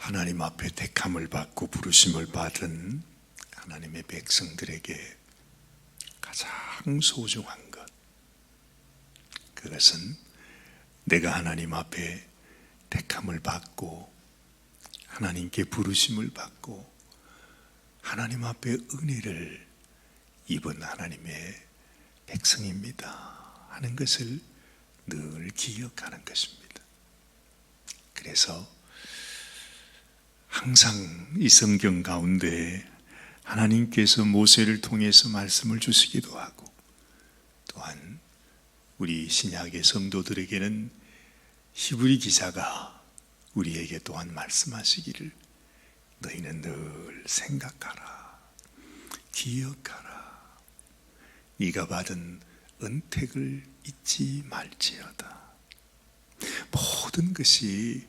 하나님 앞에 택함을 받고 부르심을 받은 하나님의 백성들에게 가장 소중한 것, 그것은 내가 하나님 앞에 택함을 받고 하나님께 부르심을 받고 하나님 앞에 은혜를 입은 하나님의 백성입니다 하는 것을 늘 기억하는 것입니다. 그래서 항상 이 성경 가운데 하나님께서 모세를 통해서 말씀을 주시기도 하고, 또한 우리 신약의 성도들에게는 히브리 기자가 우리에게 또한 말씀하시기를 너희는 늘 생각하라, 기억하라, 네가 받은 은택을 잊지 말지어다. 모든 것이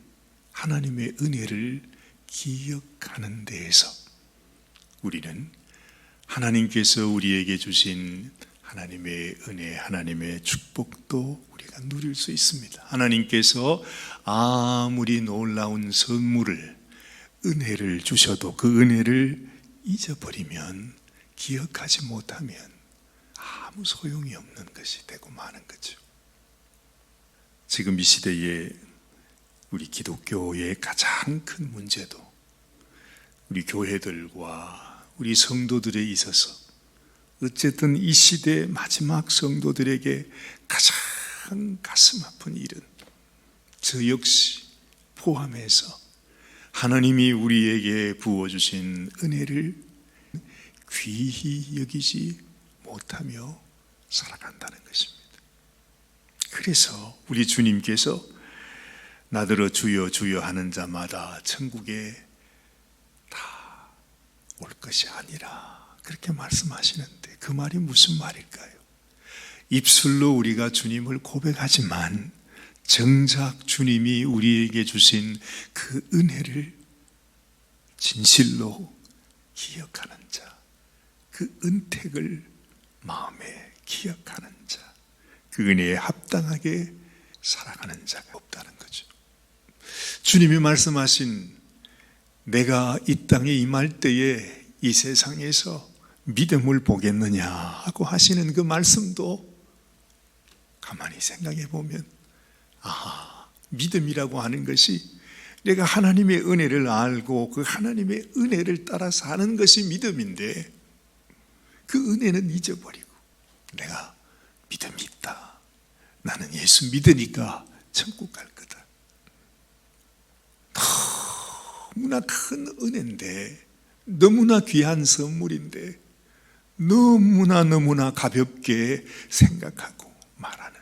하나님의 은혜를 기억하는 데에서 우리는 하나님께서 우리에게 주신 하나님의 은혜, 하나님의 축복도 우리가 누릴 수 있습니다. 하나님께서 아무리 놀라운 선물을, 은혜를 주셔도 그 은혜를 잊어버리면, 기억하지 못하면 아무 소용이 없는 것이 되고 마는 거죠. 지금 이 시대에 우리 기독교의 가장 큰 문제도 우리 교회들과 우리 성도들에 있어서, 어쨌든 이 시대 마지막 성도들에게 가장 가슴 아픈 일은 저 역시 포함해서 하나님이 우리에게 부어주신 은혜를 귀히 여기지 못하며 살아간다는 것입니다. 그래서 우리 주님께서 나더러 주여 주여 하는 자마다 천국에 다 올 것이 아니라 그렇게 말씀하시는데, 그 말이 무슨 말일까요? 입술로 우리가 주님을 고백하지만 정작 주님이 우리에게 주신 그 은혜를 진실로 기억하는 자, 그 은택을 마음에 기억하는 자, 그 은혜에 합당하게 살아가는 자가 없다는 거죠. 주님이 말씀하신 내가 이 땅에 임할 때에 이 세상에서 믿음을 보겠느냐 하고 하시는 그 말씀도 가만히 생각해 보면, 믿음이라고 하는 것이 내가 하나님의 은혜를 알고 그 하나님의 은혜를 따라 사는 것이 믿음인데, 그 은혜는 잊어버리고 내가 믿음이 있다, 나는 예수 믿으니까 천국 갈 거다. 너무나 큰 은혜인데, 너무나 귀한 선물인데 너무나 가볍게 생각하고 말하는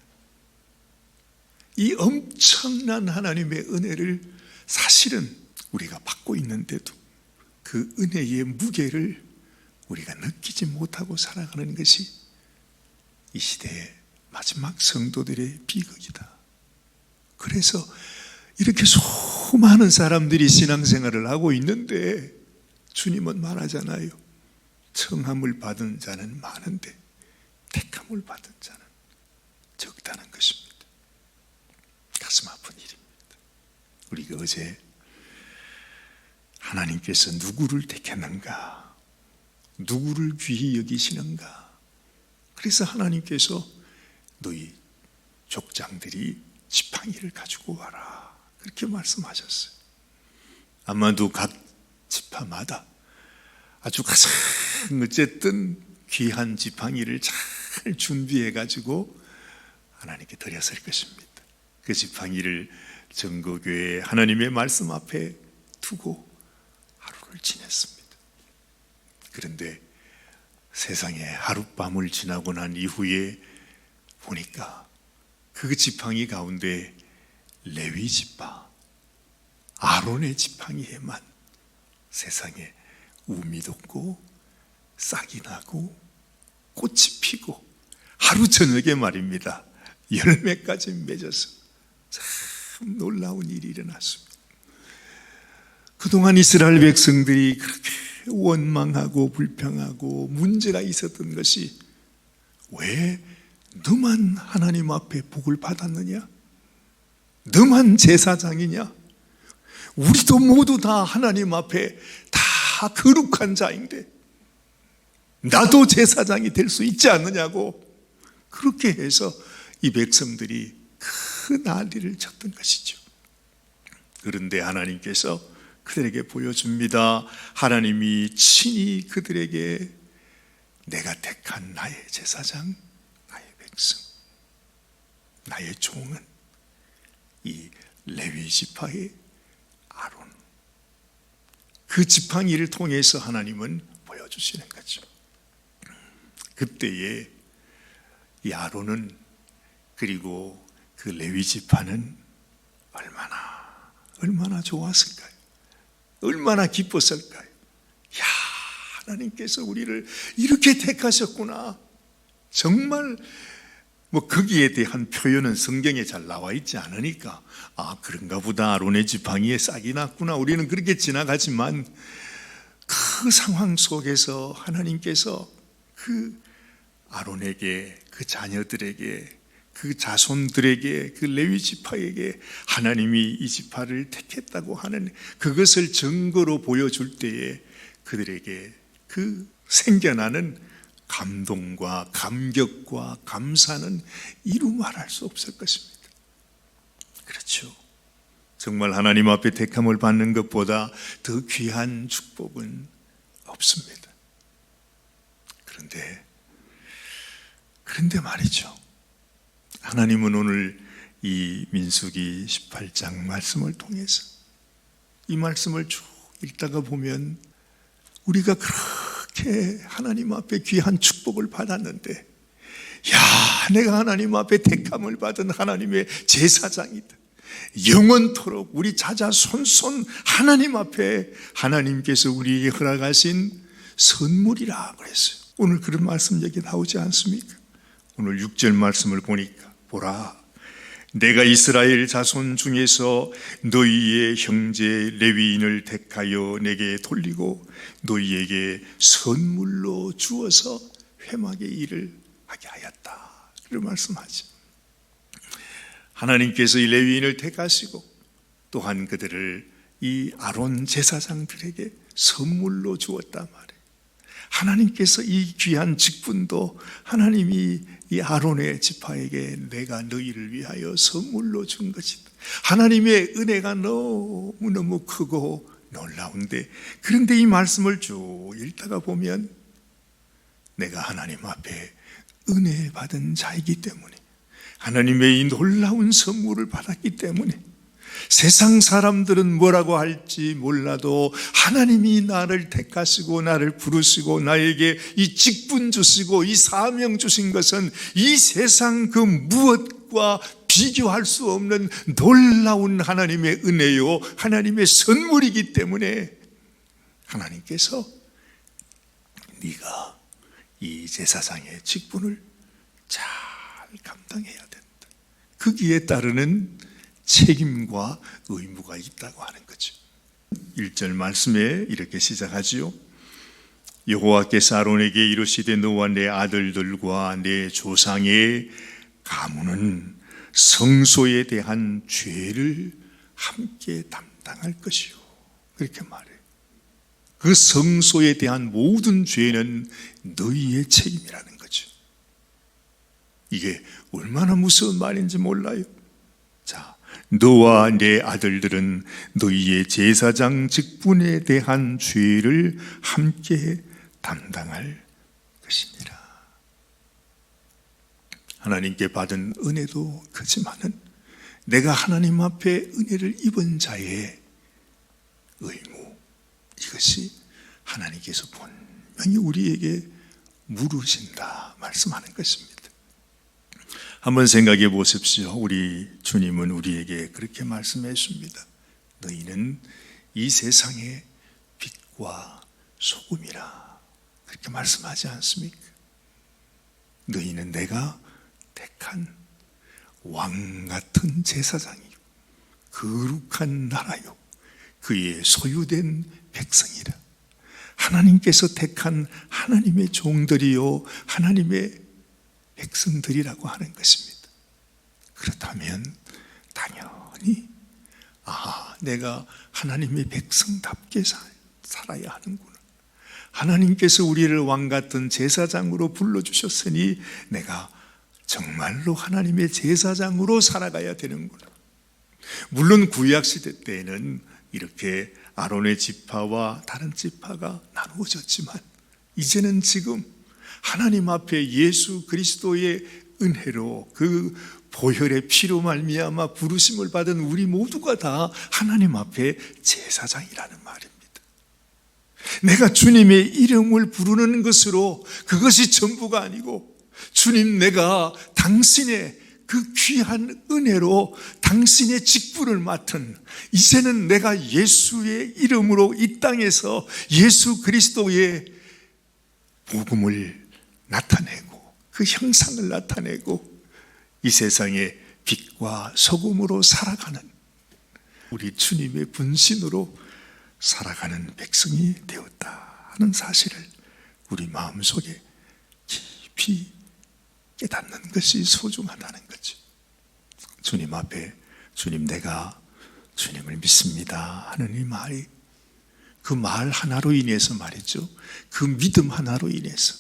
이 엄청난 하나님의 은혜를 사실은 우리가 받고 있는데도 그 은혜의 무게를 우리가 느끼지 못하고 살아가는 것이 이 시대의 마지막 성도들의 비극이다. 그래서 이렇게 수많은 사람들이 신앙생활을 하고 있는데 주님은 말하잖아요. 청함을 받은 자는 많은데 택함을 받은 자는 적다는 것입니다. 가슴 아픈 일입니다. 우리가 어제 하나님께서 누구를 택했는가, 누구를 귀히 여기시는가, 그래서 하나님께서 너희 족장들이 지팡이를 가지고 와라 그렇게 말씀하셨어요. 아마도 각 지파마다 아주 가장 어쨌든 귀한 지팡이를 잘 준비해 가지고 하나님께 드렸을 것입니다. 그 지팡이를 전거교회 하나님의 말씀 앞에 두고 하루를 지냈습니다. 그런데 세상에 하룻밤을 지나고 난 이후에 보니까 그 지팡이 가운데 레위 지파 아론의 지팡이에만 세상에 우미 돋고 싹이 나고 꽃이 피고 하루 저녁에 말입니다, 열매까지 맺어서 참 놀라운 일이 일어났습니다. 그동안 이스라엘 백성들이 그렇게 원망하고 불평하고 문제가 있었던 것이, 왜 너만 하나님 앞에 복을 받았느냐? 너만 제사장이냐? 우리도 모두 다 하나님 앞에 다 거룩한 자인데 나도 제사장이 될 수 있지 않느냐고 그렇게 해서 이 백성들이 큰 난리를 쳤던 것이죠. 그런데 하나님께서 그들에게 보여줍니다. 하나님이 친히 그들에게 내가 택한 나의 제사장, 나의 백성, 나의 종은 이 레위 지파의 아론, 그 지팡이를 통해서 하나님은 보여주시는 거죠. 그때에 이 아론은 그리고 그 레위 지파는 얼마나 좋았을까요? 얼마나 기뻤을까요? 야, 하나님께서 우리를 이렇게 택하셨구나. 정말 거기에 대한 표현은 성경에 잘 나와 있지 않으니까 그런가 보다, 아론의 지팡이에 싹이 났구나, 우리는 그렇게 지나가지만 그 상황 속에서 하나님께서 그 아론에게, 그 자녀들에게, 그 자손들에게, 그 레위 지파에게 하나님이 이 지파를 택했다고 하는 그것을 증거로 보여줄 때에 그들에게 그 생겨나는 감동과 감격과 감사는 이루 말할 수 없을 것입니다. 그렇죠. 정말 하나님 앞에 택함을 받는 것보다 더 귀한 축복은 없습니다. 그런데 말이죠, 하나님은 오늘 이 민수기 18장 말씀을 통해서 이 말씀을 쭉 읽다가 보면 우리가 그렇게 하나님 앞에 귀한 축복을 받았는데, 야, 내가 하나님 앞에 택함을 받은 하나님의 제사장이다, 영원토록 우리 자자손손 하나님 앞에 하나님께서 우리에게 허락하신 선물이라 그랬어요. 오늘 그런 말씀 얘기 나오지 않습니까? 오늘 6절 말씀을 보니까, 보라, 내가 이스라엘 자손 중에서 너희의 형제 레위인을 택하여 내게 돌리고 너희에게 선물로 주어서 회막의 일을 하게 하였다, 그런 말씀하죠. 하나님께서 이 레위인을 택하시고 또한 그들을 이 아론 제사장들에게 선물로 주었단 말이에요. 하나님께서 이 귀한 직분도 하나님이 이 아론의 지파에게 내가 너희를 위하여 선물로 준 것이다. 하나님의 은혜가 너무너무 크고 놀라운데, 그런데 이 말씀을 쭉 읽다가 보면 내가 하나님 앞에 은혜 받은 자이기 때문에, 하나님의 이 놀라운 선물을 받았기 때문에 세상 사람들은 뭐라고 할지 몰라도 하나님이 나를 택하시고 나를 부르시고 나에게 이 직분 주시고 이 사명 주신 것은 이 세상 그 무엇과 비교할 수 없는 놀라운 하나님의 은혜요, 하나님의 선물이기 때문에 하나님께서 네가 이 제사장의 직분을 잘 감당해야 된다, 거기에 따르는 책임과 의무가 있다고 하는 거죠. 1절 말씀에 이렇게 시작하지요. 여호와께서 아론에게 이르시되 너와 내 아들들과 내 조상의 가문은 성소에 대한 죄를 함께 담당할 것이요, 그렇게 말해요. 그 성소에 대한 모든 죄는 너희의 책임이라는 거죠. 이게 얼마나 무서운 말인지 몰라요. 자, 너와 내 아들들은 너희의 제사장 직분에 대한 죄를 함께 담당할 것이니라. 하나님께 받은 은혜도 크지만은 내가 하나님 앞에 은혜를 입은 자의 의무, 이것이 하나님께서 분명히 우리에게 물으신다 말씀하는 것입니다. 한번 생각해 보십시오. 우리 주님은 우리에게 그렇게 말씀해 줍니다. 너희는 이 세상의 빛과 소금이라, 그렇게 말씀하지 않습니까? 너희는 내가 택한 왕 같은 제사장이요, 거룩한 나라요, 그의 소유된 백성이라. 하나님께서 택한 하나님의 종들이요, 하나님의 백성들이라고 하는 것입니다. 그렇다면 당연히 내가 하나님의 백성답게 살아야 하는구나. 하나님께서 우리를 왕같은 제사장으로 불러주셨으니 내가 정말로 하나님의 제사장으로 살아가야 되는구나. 물론 구약시대 때에는 이렇게 아론의 지파와 다른 지파가 나누어졌지만 이제는 지금 하나님 앞에 예수 그리스도의 은혜로 그 보혈의 피로 말미암아 부르심을 받은 우리 모두가 다 하나님 앞에 제사장이라는 말입니다. 내가 주님의 이름을 부르는 것으로 그것이 전부가 아니고, 주님, 내가 당신의 그 귀한 은혜로 당신의 직분을 맡은, 이제는 내가 예수의 이름으로 이 땅에서 예수 그리스도의 복음을 나타내고 그 형상을 나타내고 이 세상의 빛과 소금으로 살아가는, 우리 주님의 분신으로 살아가는 백성이 되었다 하는 사실을 우리 마음속에 깊이 깨닫는 것이 소중하다는 거죠. 주님 앞에, 주님, 내가 주님을 믿습니다 하는 이 말이, 그 말 하나로 인해서 말이죠, 그 믿음 하나로 인해서,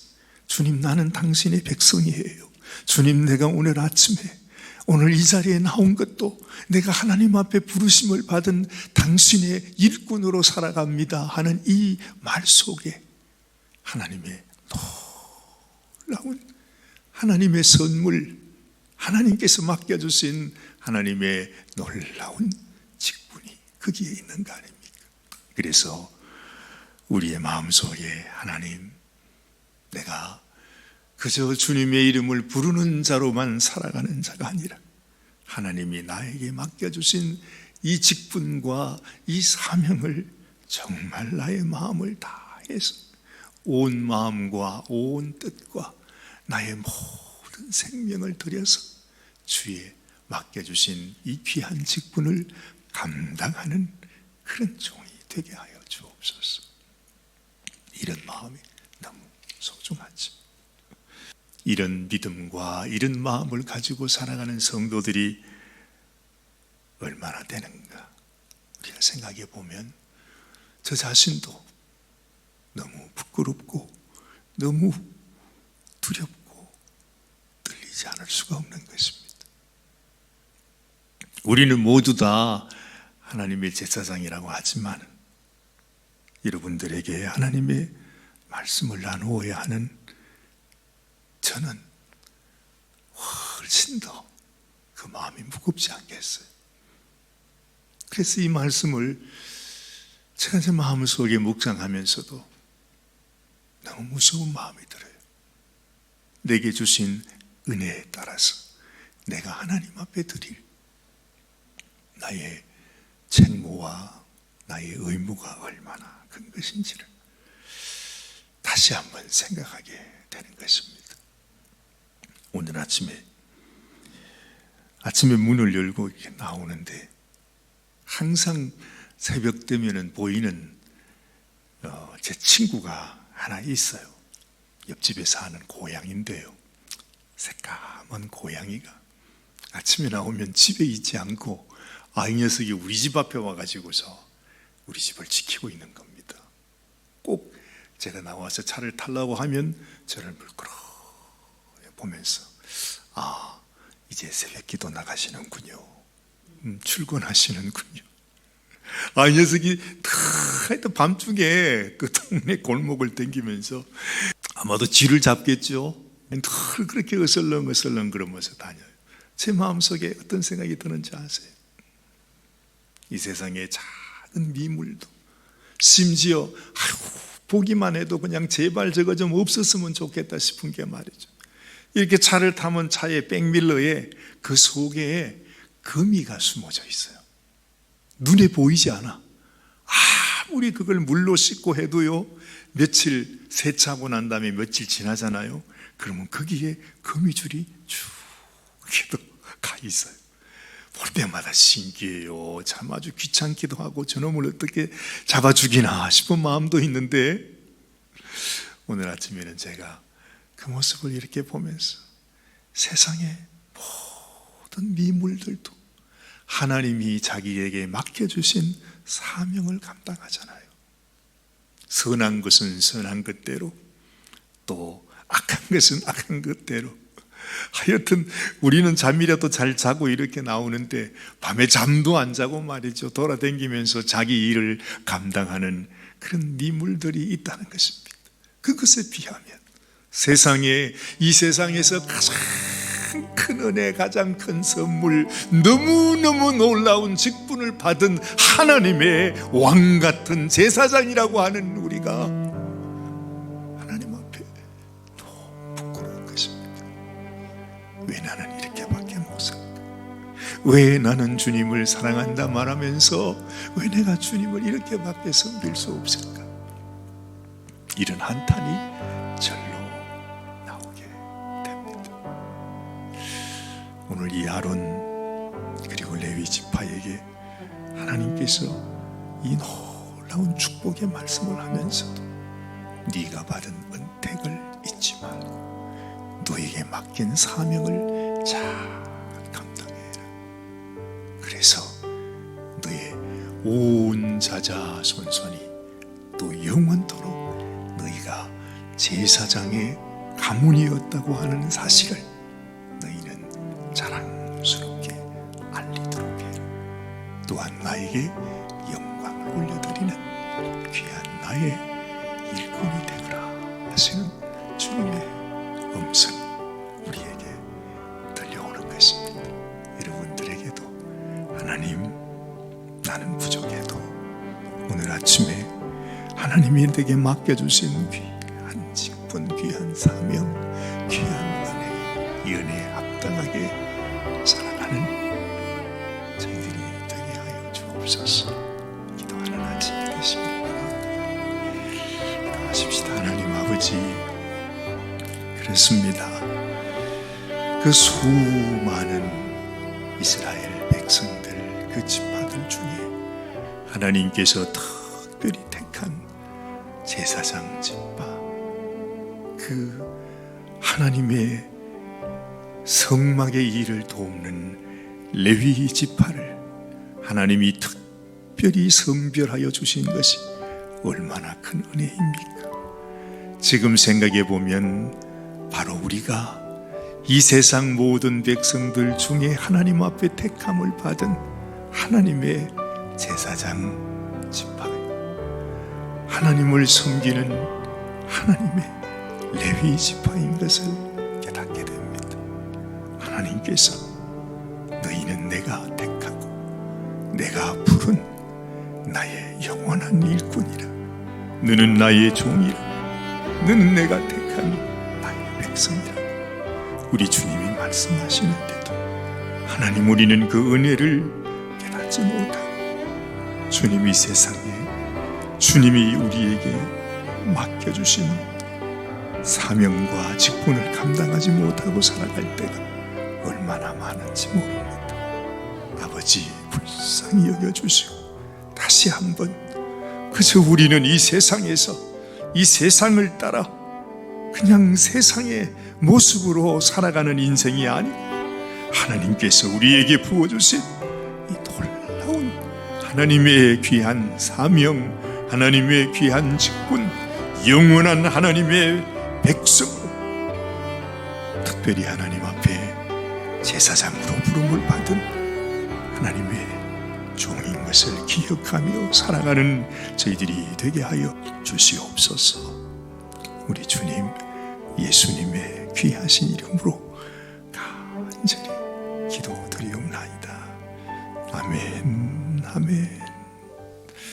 주님, 나는 당신의 백성이에요, 주님, 내가 오늘 아침에 오늘 이 자리에 나온 것도 내가 하나님 앞에 부르심을 받은 당신의 일꾼으로 살아갑니다 하는 이 말 속에 하나님의 놀라운 하나님의 선물, 하나님께서 맡겨주신 하나님의 놀라운 직분이 거기에 있는 거 아닙니까? 그래서 우리의 마음속에, 하나님, 내가 그저 주님의 이름을 부르는 자로만 살아가는 자가 아니라 하나님이 나에게 맡겨주신 이 직분과 이 사명을 정말 나의 마음을 다해서 온 마음과 온 뜻과 나의 모든 생명을 들여서 주의 맡겨주신 이 귀한 직분을 감당하는 그런 종이 되게 하여 주옵소서. 이런 마음이 너무 소중하죠. 이런 믿음과 이런 마음을 가지고 살아가는 성도들이 얼마나 되는가 우리가 생각해 보면 저 자신도 너무 부끄럽고 너무 두렵고 떨리지 않을 수가 없는 것입니다. 우리는 모두 다 하나님의 제사장이라고 하지만 여러분들에게 하나님의 말씀을 나누어야 하는 저는 훨씬 더 그 마음이 무겁지 않겠어요. 그래서 이 말씀을 제가 제 마음속에 묵상하면서도 너무 무서운 마음이 들어요. 내게 주신 은혜에 따라서 내가 하나님 앞에 드릴 나의 책무와 나의 의무가 얼마나 큰 것인지를 다시 한번 생각하게 되는 것입니다. 오늘 아침에 문을 열고 이렇게 나오는데 항상 새벽 되면은 보이는 제 친구가 하나 있어요. 옆집에 사는 고양인데요, 새까만 고양이가 아침에 나오면 집에 있지 않고 이 녀석이 우리 집 앞에 와가지고서 우리 집을 지키고 있는 겁니다. 꼭 제가 나와서 차를 타려고 하면 저를 물끄러 보면서 이제 새벽 기도 나가시는군요, 출근하시는군요. 이 녀석이 하여튼 밤중에 그 동네 골목을 댕기면서 아마도 쥐를 잡겠죠. 늘 그렇게 어슬렁어슬렁 그러면서 다녀요. 제 마음속에 어떤 생각이 드는지 아세요? 이 세상의 작은 미물도, 심지어 보기만 해도 그냥 제발 저거 좀 없었으면 좋겠다 싶은 게 말이죠, 이렇게 차를 타면 차의 백밀러에 그 속에 거미가 숨어져 있어요. 눈에 보이지 않아. 아무리 그걸 물로 씻고 해도요, 며칠 세차하고 난 다음에 며칠 지나잖아요. 그러면 거기에 거미줄이 쭉 가 있어요. 볼 때마다 신기해요. 참 아주 귀찮기도 하고 저놈을 어떻게 잡아 죽이나 싶은 마음도 있는데, 오늘 아침에는 제가 그 모습을 이렇게 보면서 세상의 모든 미물들도 하나님이 자기에게 맡겨주신 사명을 감당하잖아요. 선한 것은 선한 것대로, 또 악한 것은 악한 것대로. 하여튼 우리는 잠이라도 잘 자고 이렇게 나오는데 밤에 잠도 안 자고 말이죠, 돌아다니면서 자기 일을 감당하는 그런 미물들이 있다는 것입니다. 그것에 비하면 이 세상에서 가장 큰 은혜, 가장 큰 선물, 너무너무 놀라운 직분을 받은 하나님의 왕 같은 제사장이라고 하는 우리가 하나님 앞에 너무 부끄러운 것입니다. 왜 나는 이렇게밖에 못 살까? 왜 나는 주님을 사랑한다 말하면서 왜 내가 주님을 이렇게밖에 섬길 수 없을까? 이런 한탄이 절로 나오게 됩니다. 오늘 이 아론 그리고 레위 지파에게 하나님께서 이 놀라운 축복의 말씀을 하면서도 네가 받은 은택을 잊지 말고 너에게 맡긴 사명을 잘 감당해라. 그래서 너의 온 자자손손이 또 영원토록 너희가 제사장의 가문이었다고 하는 사실을 너희는 자랑스럽게 알리도록 해라. 또한 나에게 영광을 올려드리는 귀한 나의 일꾼이 되거라 하시는 주님의 음성이 우리에게 들려오는 것입니다. 여러분들에게도 하나님, 나는 부족해도 오늘 아침에 하나님이 내게 맡겨주신 귀한 직분, 귀한 사명, 귀한 은혜, 이 은혜에 합당하게 살아가는 저희들이 되게 하여 주옵소서. 기도하는 아침이 되시길 바랍니다. 기도하십시다. 하나님 아버지, 그렇습니다. 그 수많은 이스라엘 백성들, 그 지파들 중에 하나님께서 특별히 택한 제사장 지파, 그 하나님의 성막의 일을 돕는 레위 지파를 하나님이 특별히 성별하여 주신 것이 얼마나 큰 은혜입니까? 지금 생각해 보면 바로 우리가 이 세상 모든 백성들 중에 하나님 앞에 택함을 받은 하나님의 제사장 지파, 하나님을 섬기는 하나님의 레위 지파인 것을 깨닫게 됩니다. 하나님께서 너희는 내가 택하고 내가 부른 나의 영원한 일꾼이라, 너는 나의 종이라, 너는 내가 택한 나의 백성이라 우리 주님이 말씀하시는데도 하나님, 우리는 그 은혜를 깨닫지 못하고 주님이 세상에, 주님이 우리에게 맡겨주신 사명과 직분을 감당하지 못하고 살아갈 때가 얼마나 많은지 모릅니다. 아버지, 불쌍히 여겨주시고 다시 한번 그저 우리는 이 세상에서 이 세상을 따라 그냥 세상의 모습으로 살아가는 인생이 아니고 하나님께서 우리에게 부어주신 이 놀라운 하나님의 귀한 사명, 하나님의 귀한 직분, 영원한 하나님의 백성으로 특별히 하나님 앞에 제사장으로 부름을 받은 하나님의 종인 것을 기억하며 살아가는 저희들이 되게 하여 주시옵소서. 우리 주님 예수님의 귀하신 이름으로 간절히